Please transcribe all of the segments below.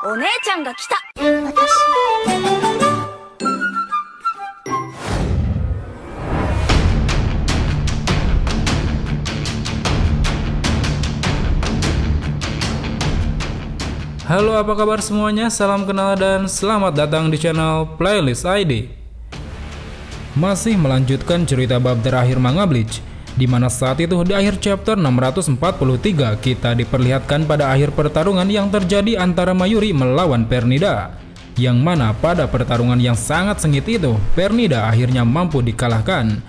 お姉ちゃんが来た。Halo, apa kabar semuanya? Salam kenal dan selamat datang di channel Playlist ID. Masih melanjutkan cerita bab terakhir manga Bleach, di mana saat itu di akhir chapter 643 kita diperlihatkan pada akhir pertarungan yang terjadi antara Mayuri melawan Pernida, yang mana pada pertarungan yang sangat sengit itu Pernida akhirnya mampu dikalahkan.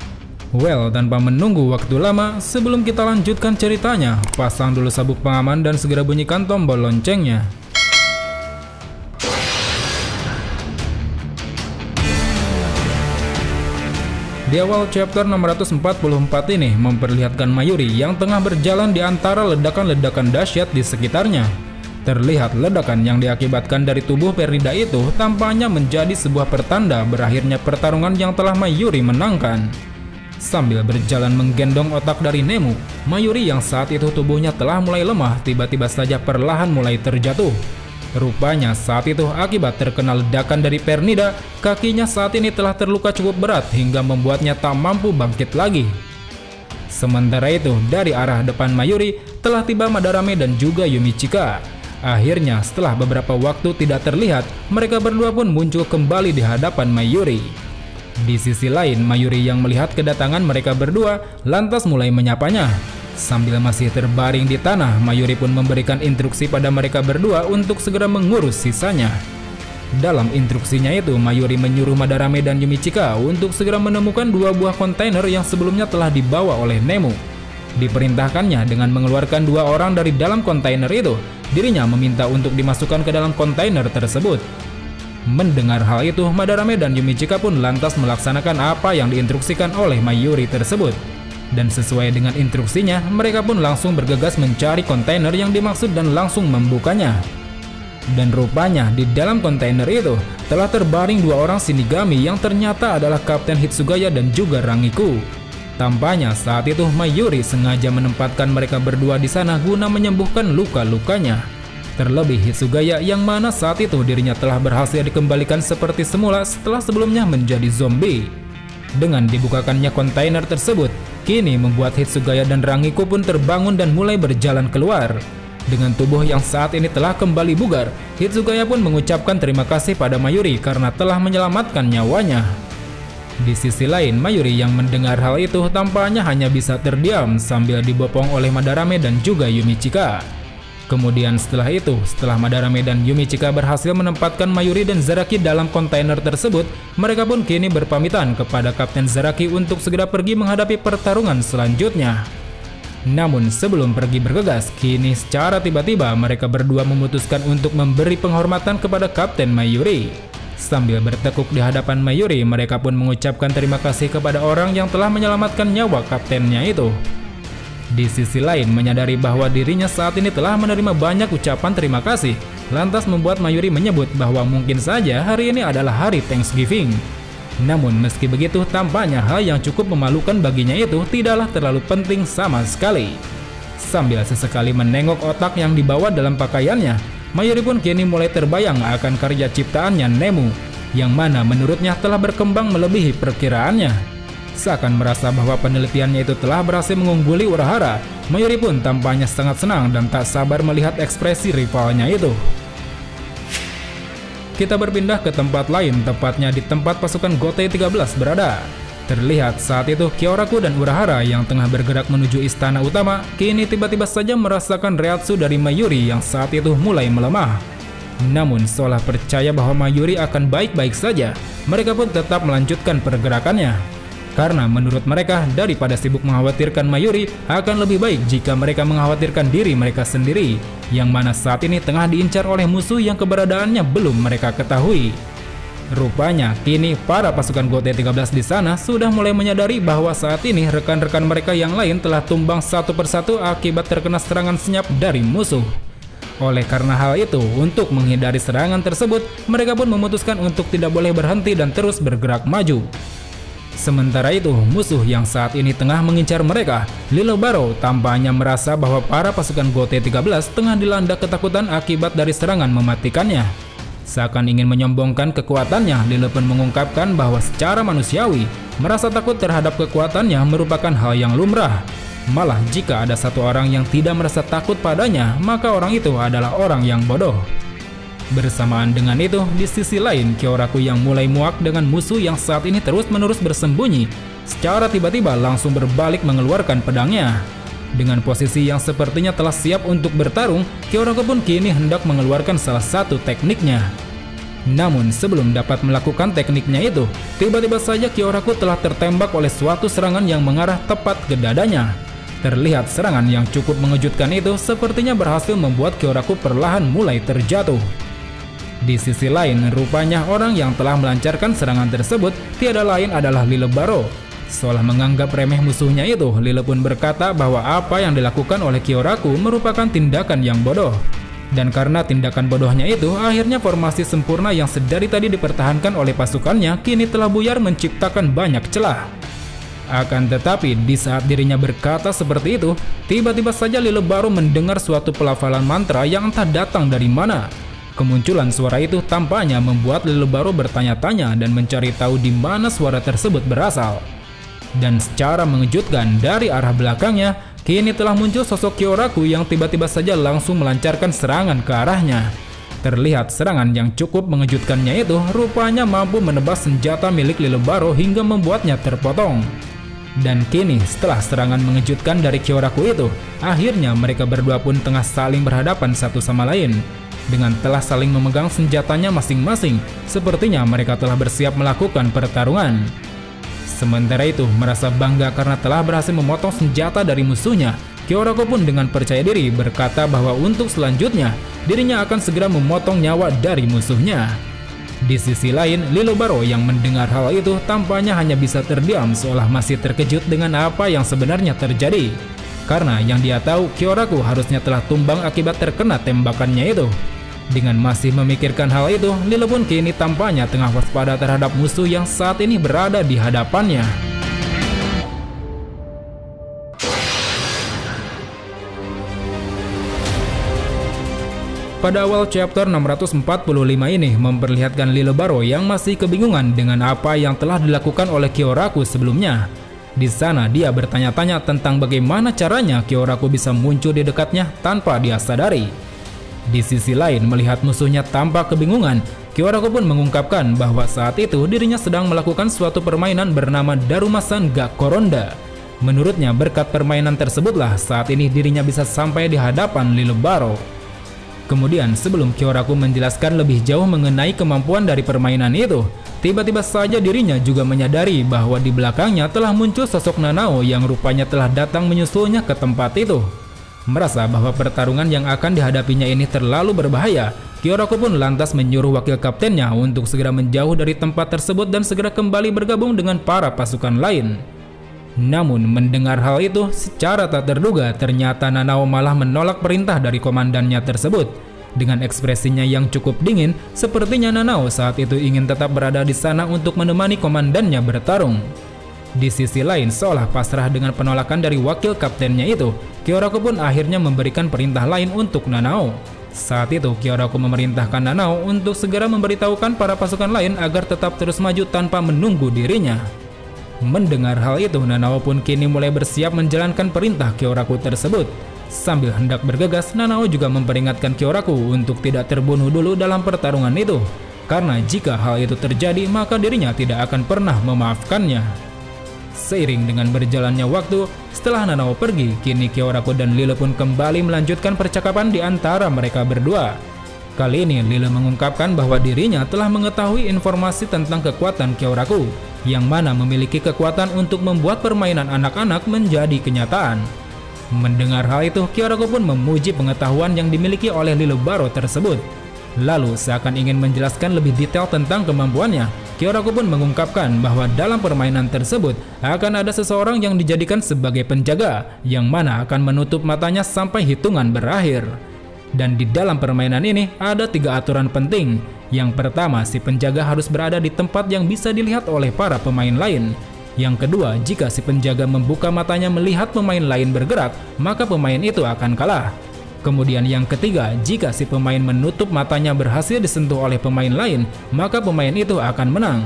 Well, tanpa menunggu waktu lama, sebelum kita lanjutkan ceritanya, pasang dulu sabuk pengaman dan segera bunyikan tombol loncengnya. Di awal chapter 644 ini memperlihatkan Mayuri yang tengah berjalan di antara ledakan-ledakan dahsyat di sekitarnya. Terlihat ledakan yang diakibatkan dari tubuh Pernida itu tampaknya menjadi sebuah pertanda berakhirnya pertarungan yang telah Mayuri menangkan. Sambil berjalan menggendong otak dari Nemu, Mayuri yang saat itu tubuhnya telah mulai lemah tiba-tiba saja perlahan mulai terjatuh. Rupanya saat itu akibat terkena ledakan dari Pernida, kakinya saat ini telah terluka cukup berat hingga membuatnya tak mampu bangkit lagi. Sementara itu, dari arah depan Mayuri telah tiba Madarame dan juga Yumichika. Akhirnya setelah beberapa waktu tidak terlihat, mereka berdua pun muncul kembali di hadapan Mayuri. Di sisi lain, Mayuri yang melihat kedatangan mereka berdua lantas mulai menyapanya. Sambil masih terbaring di tanah, Mayuri pun memberikan instruksi pada mereka berdua untuk segera mengurus sisanya. Dalam instruksinya itu, Mayuri menyuruh Madarame dan Yumichika untuk segera menemukan dua buah kontainer yang sebelumnya telah dibawa oleh Nemu. Diperintahkannya dengan mengeluarkan dua orang dari dalam kontainer itu, dirinya meminta untuk dimasukkan ke dalam kontainer tersebut. Mendengar hal itu, Madarame dan Yumichika pun lantas melaksanakan apa yang diinstruksikan oleh Mayuri tersebut. Dan sesuai dengan instruksinya, mereka pun langsung bergegas mencari kontainer yang dimaksud dan langsung membukanya. Dan rupanya di dalam kontainer itu telah terbaring dua orang Shinigami yang ternyata adalah Kapten Hitsugaya dan juga Rangiku. Tampaknya saat itu Mayuri sengaja menempatkan mereka berdua di sana guna menyembuhkan luka-lukanya. Terlebih Hitsugaya yang mana saat itu dirinya telah berhasil dikembalikan seperti semula setelah sebelumnya menjadi zombie. Dengan dibukakannya kontainer tersebut, kini membuat Hitsugaya dan Rangiku pun terbangun dan mulai berjalan keluar. Dengan tubuh yang saat ini telah kembali bugar, Hitsugaya pun mengucapkan terima kasih pada Mayuri karena telah menyelamatkan nyawanya. Di sisi lain, Mayuri yang mendengar hal itu tampaknya hanya bisa terdiam sambil dibopong oleh Madarame dan juga Yumichika. Kemudian setelah itu, setelah Madarame dan Yumichika berhasil menempatkan Mayuri dan Zaraki dalam kontainer tersebut, mereka pun kini berpamitan kepada Kapten Zaraki untuk segera pergi menghadapi pertarungan selanjutnya. Namun sebelum pergi bergegas, kini secara tiba-tiba mereka berdua memutuskan untuk memberi penghormatan kepada Kapten Mayuri. Sambil bertekuk di hadapan Mayuri, mereka pun mengucapkan terima kasih kepada orang yang telah menyelamatkan nyawa kaptennya itu. Di sisi lain, menyadari bahwa dirinya saat ini telah menerima banyak ucapan terima kasih, lantas membuat Mayuri menyebut bahwa mungkin saja hari ini adalah hari Thanksgiving. Namun meski begitu, tampaknya hal yang cukup memalukan baginya itu tidaklah terlalu penting sama sekali. Sambil sesekali menengok otak yang dibawa dalam pakaiannya, Mayuri pun kini mulai terbayang akan karya ciptaannya Nemu, yang mana menurutnya telah berkembang melebihi perkiraannya. Seakan merasa bahwa penelitiannya itu telah berhasil mengungguli Urahara, Mayuri pun tampaknya sangat senang dan tak sabar melihat ekspresi rivalnya itu. Kita berpindah ke tempat lain, tepatnya di tempat pasukan Gotei 13 berada. Terlihat saat itu Kyoraku dan Urahara yang tengah bergerak menuju istana utama, kini tiba-tiba saja merasakan reaksi dari Mayuri yang saat itu mulai melemah. Namun seolah percaya bahwa Mayuri akan baik-baik saja, mereka pun tetap melanjutkan pergerakannya. Karena menurut mereka, daripada sibuk mengkhawatirkan Mayuri, akan lebih baik jika mereka mengkhawatirkan diri mereka sendiri, yang mana saat ini tengah diincar oleh musuh yang keberadaannya belum mereka ketahui. Rupanya, kini para pasukan Gotei 13 di sana sudah mulai menyadari bahwa saat ini rekan-rekan mereka yang lain telah tumbang satu persatu akibat terkena serangan senyap dari musuh. Oleh karena hal itu, untuk menghindari serangan tersebut, mereka pun memutuskan untuk tidak boleh berhenti dan terus bergerak maju. Sementara itu, musuh yang saat ini tengah mengincar mereka, Lilobaro, tampaknya merasa bahwa para pasukan GOT-13 tengah dilanda ketakutan akibat dari serangan mematikannya. Seakan ingin menyombongkan kekuatannya, Lilo pun mengungkapkan bahwa secara manusiawi, merasa takut terhadap kekuatannya merupakan hal yang lumrah. Malah jika ada satu orang yang tidak merasa takut padanya, maka orang itu adalah orang yang bodoh. Bersamaan dengan itu, di sisi lain, Kyoraku yang mulai muak dengan musuh yang saat ini terus-menerus bersembunyi, secara tiba-tiba langsung berbalik mengeluarkan pedangnya. Dengan posisi yang sepertinya telah siap untuk bertarung, Kyoraku pun kini hendak mengeluarkan salah satu tekniknya. Namun sebelum dapat melakukan tekniknya itu, tiba-tiba saja Kyoraku telah tertembak oleh suatu serangan yang mengarah tepat ke dadanya. Terlihat serangan yang cukup mengejutkan itu sepertinya berhasil membuat Kyoraku perlahan mulai terjatuh. Di sisi lain, rupanya orang yang telah melancarkan serangan tersebut tiada lain adalah Lilobaro. Seolah menganggap remeh musuhnya itu, Lilo pun berkata bahwa apa yang dilakukan oleh Kyoraku merupakan tindakan yang bodoh. Dan karena tindakan bodohnya itu, akhirnya formasi sempurna yang sedari tadi dipertahankan oleh pasukannya kini telah buyar menciptakan banyak celah. Akan tetapi, di saat dirinya berkata seperti itu, tiba-tiba saja Lilobaro mendengar suatu pelafalan mantra yang entah datang dari mana. Kemunculan suara itu tampaknya membuat Lilobaro bertanya-tanya dan mencari tahu di mana suara tersebut berasal. Dan secara mengejutkan, dari arah belakangnya, kini telah muncul sosok Kyoraku yang tiba-tiba saja langsung melancarkan serangan ke arahnya. Terlihat serangan yang cukup mengejutkannya itu rupanya mampu menebas senjata milik Lilobaro hingga membuatnya terpotong. Dan kini setelah serangan mengejutkan dari Kyoraku itu, akhirnya mereka berdua pun tengah saling berhadapan satu sama lain. Dengan telah saling memegang senjatanya masing-masing, sepertinya mereka telah bersiap melakukan pertarungan. Sementara itu, merasa bangga karena telah berhasil memotong senjata dari musuhnya, Kyoraku pun dengan percaya diri berkata bahwa untuk selanjutnya, dirinya akan segera memotong nyawa dari musuhnya. Di sisi lain, Lilobaro yang mendengar hal itu tampaknya hanya bisa terdiam seolah masih terkejut dengan apa yang sebenarnya terjadi. Karena yang dia tahu, Kyoraku harusnya telah tumbang akibat terkena tembakannya itu. Dengan masih memikirkan hal itu, Lilo pun kini tampaknya tengah waspada terhadap musuh yang saat ini berada di hadapannya. Pada awal chapter 645 ini memperlihatkan Lilobaro yang masih kebingungan dengan apa yang telah dilakukan oleh Kyoraku sebelumnya. Di sana dia bertanya-tanya tentang bagaimana caranya Kyoraku bisa muncul di dekatnya tanpa dia sadari. Di sisi lain, melihat musuhnya tampak kebingungan, Kyoraku pun mengungkapkan bahwa saat itu dirinya sedang melakukan suatu permainan bernama Darumasan Ga Koronda. Menurutnya berkat permainan tersebutlah saat ini dirinya bisa sampai di hadapan Lilobaro. Kemudian sebelum Kyoraku menjelaskan lebih jauh mengenai kemampuan dari permainan itu, tiba-tiba saja dirinya juga menyadari bahwa di belakangnya telah muncul sosok Nanao yang rupanya telah datang menyusulnya ke tempat itu. Merasa bahwa pertarungan yang akan dihadapinya ini terlalu berbahaya, Kyoraku pun lantas menyuruh wakil kaptennya untuk segera menjauh dari tempat tersebut dan segera kembali bergabung dengan para pasukan lain. Namun mendengar hal itu, secara tak terduga ternyata Nanao malah menolak perintah dari komandannya tersebut. Dengan ekspresinya yang cukup dingin, sepertinya Nanao saat itu ingin tetap berada di sana untuk menemani komandannya bertarung. Di sisi lain, seolah pasrah dengan penolakan dari wakil kaptennya itu, Kyoraku pun akhirnya memberikan perintah lain untuk Nanao. Saat itu, Kyoraku memerintahkan Nanao untuk segera memberitahukan para pasukan lain agar tetap terus maju tanpa menunggu dirinya. Mendengar hal itu, Nanao pun kini mulai bersiap menjalankan perintah Kyoraku tersebut. Sambil hendak bergegas, Nanao juga memperingatkan Kyoraku untuk tidak terbunuh dulu dalam pertarungan itu. Karena jika hal itu terjadi, maka dirinya tidak akan pernah memaafkannya. Seiring dengan berjalannya waktu, setelah Nanao pergi, kini Kyoraku dan Lilo pun kembali melanjutkan percakapan di antara mereka berdua. Kali ini Lilo mengungkapkan bahwa dirinya telah mengetahui informasi tentang kekuatan Kyoraku, yang mana memiliki kekuatan untuk membuat permainan anak-anak menjadi kenyataan. Mendengar hal itu, Kyoraku pun memuji pengetahuan yang dimiliki oleh Lilobaro tersebut. Lalu seakan ingin menjelaskan lebih detail tentang kemampuannya, Kyoraku pun mengungkapkan bahwa dalam permainan tersebut akan ada seseorang yang dijadikan sebagai penjaga, yang mana akan menutup matanya sampai hitungan berakhir. Dan di dalam permainan ini ada 3 aturan penting. Yang pertama, si penjaga harus berada di tempat yang bisa dilihat oleh para pemain lain. Yang kedua, jika si penjaga membuka matanya melihat pemain lain bergerak, maka pemain itu akan kalah. Kemudian yang ketiga, jika si pemain menutup matanya berhasil disentuh oleh pemain lain, maka pemain itu akan menang.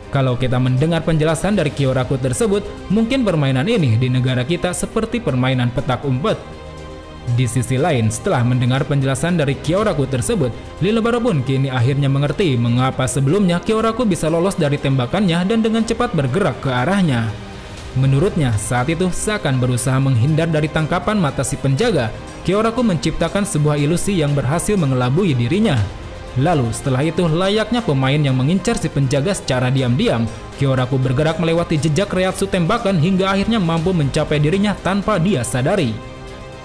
Kalau kita mendengar penjelasan dari Kyoraku tersebut, mungkin permainan ini di negara kita seperti permainan petak umpet. Di sisi lain, setelah mendengar penjelasan dari Kyoraku tersebut, Lilebaro pun kini akhirnya mengerti mengapa sebelumnya Kyoraku bisa lolos dari tembakannya dan dengan cepat bergerak ke arahnya. Menurutnya, saat itu seakan berusaha menghindar dari tangkapan mata si penjaga, Kyoraku menciptakan sebuah ilusi yang berhasil mengelabui dirinya. Lalu setelah itu, layaknya pemain yang mengincar si penjaga secara diam-diam, Kyoraku bergerak melewati jejak reatsu tembakan hingga akhirnya mampu mencapai dirinya tanpa dia sadari.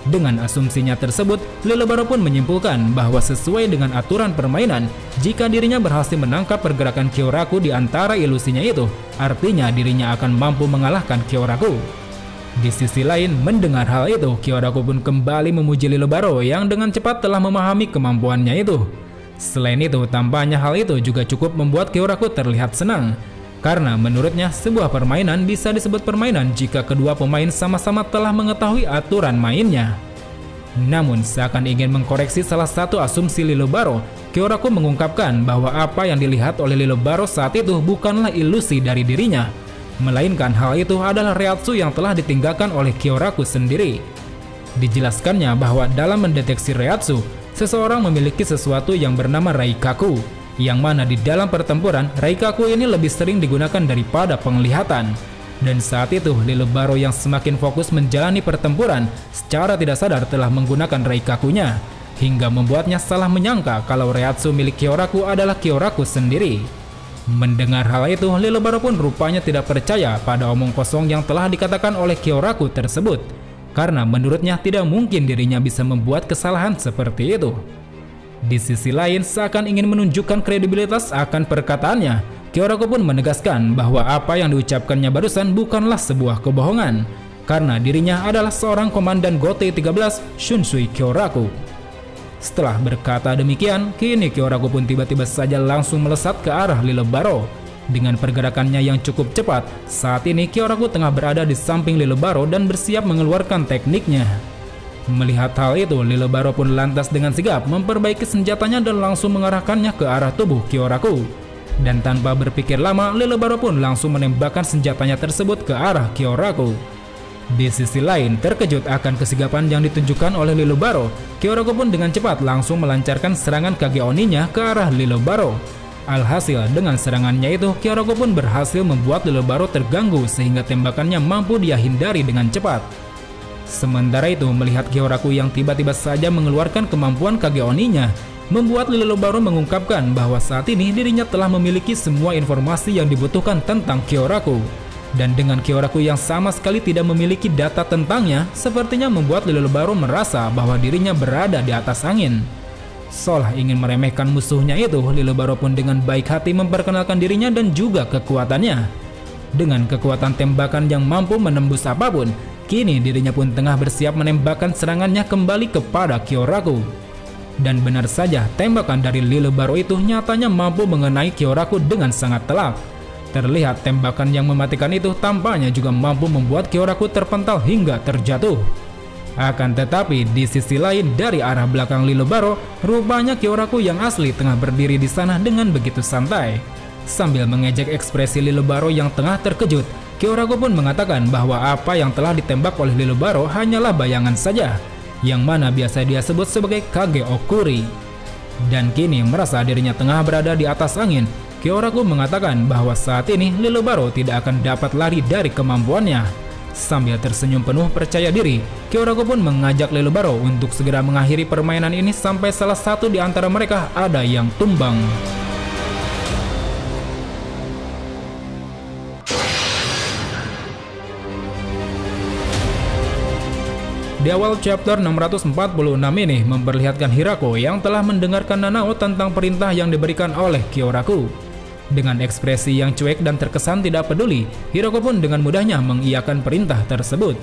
Dengan asumsinya tersebut, Lilebaro pun menyimpulkan bahwa sesuai dengan aturan permainan, jika dirinya berhasil menangkap pergerakan Kyoraku di antara ilusinya itu, artinya dirinya akan mampu mengalahkan Kyoraku. Di sisi lain, mendengar hal itu, Kyoraku pun kembali memuji Lilebaro yang dengan cepat telah memahami kemampuannya itu. Selain itu, tampaknya hal itu juga cukup membuat Kyoraku terlihat senang. Karena menurutnya sebuah permainan bisa disebut permainan jika kedua pemain sama-sama telah mengetahui aturan mainnya. Namun seakan ingin mengkoreksi salah satu asumsi Lilebaro, Kyoraku mengungkapkan bahwa apa yang dilihat oleh Lilebaro saat itu bukanlah ilusi dari dirinya, melainkan hal itu adalah reatsu yang telah ditinggalkan oleh Kyoraku sendiri. Dijelaskannya bahwa dalam mendeteksi reatsu, seseorang memiliki sesuatu yang bernama Raikaku, yang mana di dalam pertempuran, Raikaku ini lebih sering digunakan daripada penglihatan. Dan saat itu, Lilebaro yang semakin fokus menjalani pertempuran, secara tidak sadar telah menggunakan Raikakunya, hingga membuatnya salah menyangka kalau reatsu milik Kyoraku adalah Kyoraku sendiri. Mendengar hal itu, Lilebaro pun rupanya tidak percaya pada omong kosong yang telah dikatakan oleh Kyoraku tersebut, karena menurutnya tidak mungkin dirinya bisa membuat kesalahan seperti itu. Di sisi lain, seakan ingin menunjukkan kredibilitas akan perkataannya, Kyoraku pun menegaskan bahwa apa yang diucapkannya barusan bukanlah sebuah kebohongan, karena dirinya adalah seorang komandan Gotei 13 Shunsui Kyoraku. Setelah berkata demikian, kini Kyoraku pun tiba-tiba saja langsung melesat ke arah Lilebaro. Dengan pergerakannya yang cukup cepat, saat ini Kyoraku tengah berada di samping Lilebaro dan bersiap mengeluarkan tekniknya. Melihat hal itu, Lilebaro pun lantas dengan sigap memperbaiki senjatanya dan langsung mengarahkannya ke arah tubuh Kyoraku. Dan tanpa berpikir lama, Lilebaro pun langsung menembakkan senjatanya tersebut ke arah Kyoraku. Di sisi lain, terkejut akan kesigapan yang ditunjukkan oleh Lilebaro, Kyoraku pun dengan cepat langsung melancarkan serangan Kage Oninya ke arah Lilebaro. Alhasil, dengan serangannya itu, Kyoraku pun berhasil membuat Lilebaro terganggu sehingga tembakannya mampu dia hindari dengan cepat. Sementara itu, melihat Kyoraku yang tiba-tiba saja mengeluarkan kemampuan Kage Oninya, membuat Lilebaro mengungkapkan bahwa saat ini dirinya telah memiliki semua informasi yang dibutuhkan tentang Kyoraku. Dan dengan Kyoraku yang sama sekali tidak memiliki data tentangnya, sepertinya membuat Lilebaro merasa bahwa dirinya berada di atas angin. Seolah ingin meremehkan musuhnya itu, Lilebaro pun dengan baik hati memperkenalkan dirinya dan juga kekuatannya. Dengan kekuatan tembakan yang mampu menembus apapun, kini dirinya pun tengah bersiap menembakkan serangannya kembali kepada Kyoraku. Dan benar saja, tembakan dari Lilebaro itu nyatanya mampu mengenai Kyoraku dengan sangat telak. Terlihat tembakan yang mematikan itu tampaknya juga mampu membuat Kyoraku terpental hingga terjatuh. Akan tetapi, di sisi lain dari arah belakang Lilebaro, rupanya Kyoraku yang asli tengah berdiri di sana dengan begitu santai. Sambil mengejek ekspresi Lilebaro yang tengah terkejut, Kyoraku pun mengatakan bahwa apa yang telah ditembak oleh Lilebaro hanyalah bayangan saja, yang mana biasa dia sebut sebagai Kage Okuri. Dan kini merasa dirinya tengah berada di atas angin, Kyoraku mengatakan bahwa saat ini Lilebaro tidak akan dapat lari dari kemampuannya. Sambil tersenyum penuh percaya diri, Kyoraku pun mengajak Lilebaro untuk segera mengakhiri permainan ini sampai salah satu di antara mereka ada yang tumbang. Di awal chapter 646 ini memperlihatkan Hirako yang telah mendengarkan Nanao tentang perintah yang diberikan oleh Kyoraku. Dengan ekspresi yang cuek dan terkesan tidak peduli, Hirako pun dengan mudahnya mengiyakan perintah tersebut.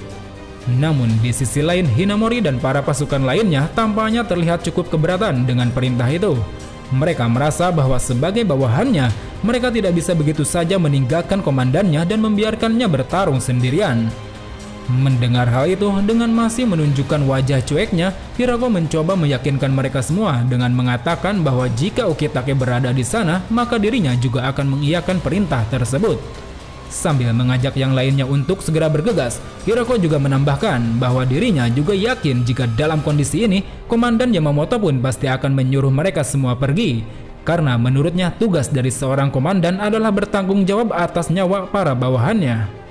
Namun di sisi lain, Hinamori dan para pasukan lainnya tampaknya terlihat cukup keberatan dengan perintah itu. Mereka merasa bahwa sebagai bawahannya, mereka tidak bisa begitu saja meninggalkan komandannya dan membiarkannya bertarung sendirian. Mendengar hal itu, dengan masih menunjukkan wajah cueknya, Hirako mencoba meyakinkan mereka semua dengan mengatakan bahwa jika Ukitake berada di sana, maka dirinya juga akan mengiyakan perintah tersebut. Sambil mengajak yang lainnya untuk segera bergegas, Hirako juga menambahkan bahwa dirinya juga yakin jika dalam kondisi ini, Komandan Yamamoto pun pasti akan menyuruh mereka semua pergi. Karena menurutnya tugas dari seorang komandan adalah bertanggung jawab atas nyawa para bawahannya.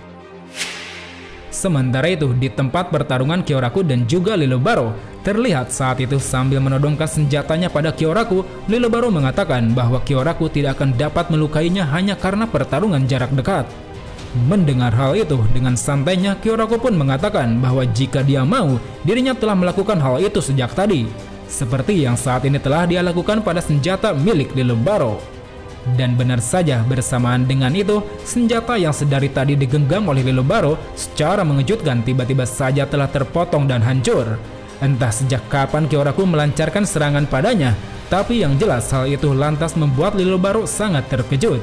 Sementara itu, di tempat pertarungan Kyoraku dan juga Lilobaro, terlihat saat itu sambil menodongkan senjatanya pada Kyoraku, Lilobaro mengatakan bahwa Kyoraku tidak akan dapat melukainya hanya karena pertarungan jarak dekat. Mendengar hal itu, dengan santainya Kyoraku pun mengatakan bahwa jika dia mau, dirinya telah melakukan hal itu sejak tadi, seperti yang saat ini telah dia lakukan pada senjata milik Lilobaro. Dan benar saja, bersamaan dengan itu, senjata yang sedari tadi digenggam oleh Lilobaro secara mengejutkan tiba-tiba saja telah terpotong dan hancur. Entah sejak kapan Kyoraku melancarkan serangan padanya, tapi yang jelas hal itu lantas membuat Lilobaro sangat terkejut.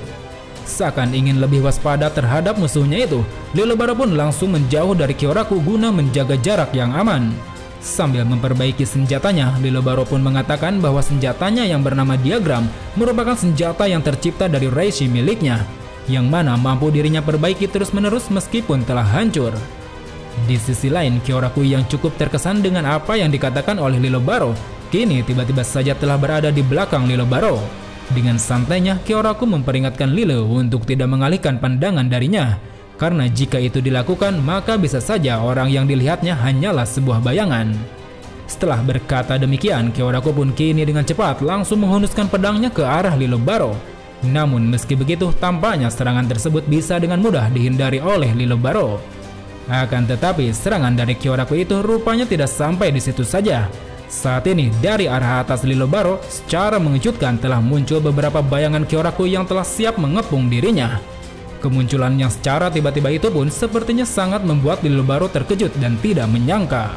Seakan ingin lebih waspada terhadap musuhnya itu, Lilobaro pun langsung menjauh dari Kyoraku guna menjaga jarak yang aman. Sambil memperbaiki senjatanya, Lilobaro pun mengatakan bahwa senjatanya yang bernama Diagram merupakan senjata yang tercipta dari Reishi miliknya, yang mana mampu dirinya perbaiki terus-menerus meskipun telah hancur. Di sisi lain, Kyoraku yang cukup terkesan dengan apa yang dikatakan oleh Lilobaro, kini tiba-tiba saja telah berada di belakang Lilobaro. Dengan santainya, Kyoraku memperingatkan Lilo untuk tidak mengalihkan pandangan darinya. Karena jika itu dilakukan, maka bisa saja orang yang dilihatnya hanyalah sebuah bayangan. Setelah berkata demikian, Kyoraku pun kini dengan cepat langsung menghunuskan pedangnya ke arah Lilobaro. Namun meski begitu, tampaknya serangan tersebut bisa dengan mudah dihindari oleh Lilobaro. Akan tetapi, serangan dari Kyoraku itu rupanya tidak sampai di situ saja. Saat ini, dari arah atas Lilobaro, secara mengejutkan telah muncul beberapa bayangan Kyoraku yang telah siap mengepung dirinya. Kemunculan yang secara tiba-tiba itu pun sepertinya sangat membuat Lilobaro terkejut dan tidak menyangka.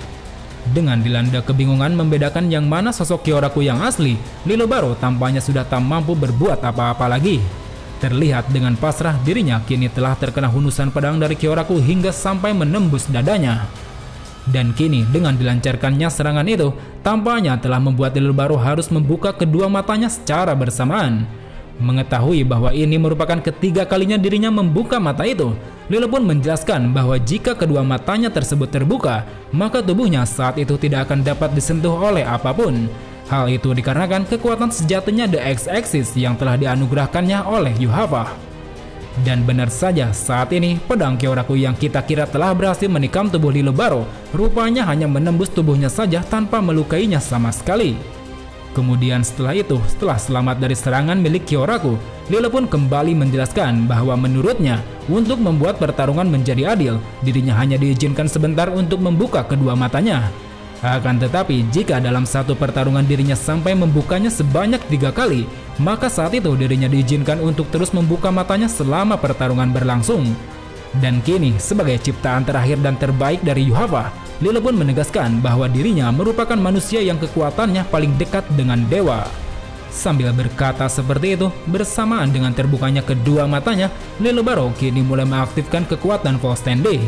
Dengan dilanda kebingungan membedakan yang mana sosok Kyoraku yang asli, Lilobaro tampaknya sudah tak mampu berbuat apa-apa lagi. Terlihat dengan pasrah dirinya kini telah terkena hunusan pedang dari Kyoraku hingga sampai menembus dadanya. Dan kini dengan dilancarkannya serangan itu, tampaknya telah membuat Lilobaro harus membuka kedua matanya secara bersamaan. Mengetahui bahwa ini merupakan ketiga kalinya dirinya membuka mata itu, Lilo pun menjelaskan bahwa jika kedua matanya tersebut terbuka, maka tubuhnya saat itu tidak akan dapat disentuh oleh apapun. Hal itu dikarenakan kekuatan sejatinya The X-Axis yang telah dianugerahkannya oleh Yuhava. Dan benar saja, saat ini pedang Kyoraku yang kita kira telah berhasil menikam tubuh Lilobaro, rupanya hanya menembus tubuhnya saja tanpa melukainya sama sekali. Kemudian setelah itu, setelah selamat dari serangan milik Kyoraku, Lilo pun kembali menjelaskan bahwa menurutnya, untuk membuat pertarungan menjadi adil, dirinya hanya diizinkan sebentar untuk membuka kedua matanya. Akan tetapi, jika dalam satu pertarungan dirinya sampai membukanya sebanyak 3 kali, maka saat itu dirinya diizinkan untuk terus membuka matanya selama pertarungan berlangsung. Dan kini, sebagai ciptaan terakhir dan terbaik dari Yuhava, Lilo pun menegaskan bahwa dirinya merupakan manusia yang kekuatannya paling dekat dengan dewa. Sambil berkata seperti itu, bersamaan dengan terbukanya kedua matanya, Lilobaro kini mulai mengaktifkan kekuatan False Stand-D.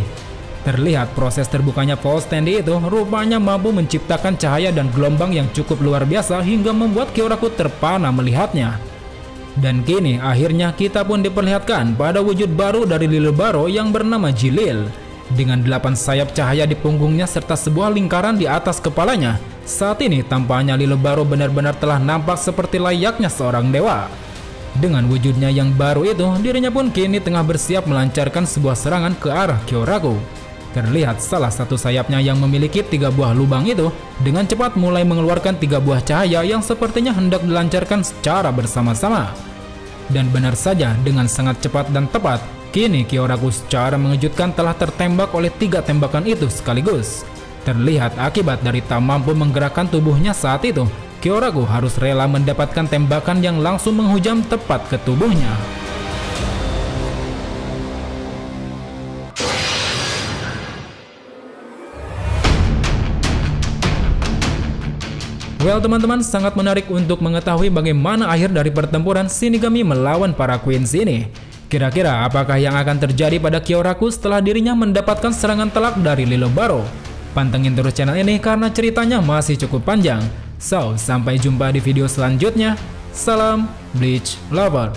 Terlihat proses terbukanya False Stand-D itu rupanya mampu menciptakan cahaya dan gelombang yang cukup luar biasa hingga membuat Kyoraku terpana melihatnya. Dan kini akhirnya kita pun diperlihatkan pada wujud baru dari Lilobaro yang bernama Jilil. Dengan 8 sayap cahaya di punggungnya serta sebuah lingkaran di atas kepalanya, saat ini tampaknya Lilobaro benar-benar telah nampak seperti layaknya seorang dewa. Dengan wujudnya yang baru itu, dirinya pun kini tengah bersiap melancarkan sebuah serangan ke arah Kyoraku. Terlihat salah satu sayapnya yang memiliki 3 buah lubang itu dengan cepat mulai mengeluarkan 3 buah cahaya yang sepertinya hendak dilancarkan secara bersama-sama. Dan benar saja, dengan sangat cepat dan tepat, kini Kyoraku secara mengejutkan telah tertembak oleh 3 tembakan itu sekaligus. Terlihat akibat dari tak mampu menggerakkan tubuhnya saat itu, Kyoraku harus rela mendapatkan tembakan yang langsung menghujam tepat ke tubuhnya. Well teman-teman, sangat menarik untuk mengetahui bagaimana akhir dari pertempuran Shinigami melawan para Queens ini. Kira-kira apakah yang akan terjadi pada Kyoraku setelah dirinya mendapatkan serangan telak dari Lilo Baro? Pantengin terus channel ini karena ceritanya masih cukup panjang. So, sampai jumpa di video selanjutnya. Salam Bleach Lover.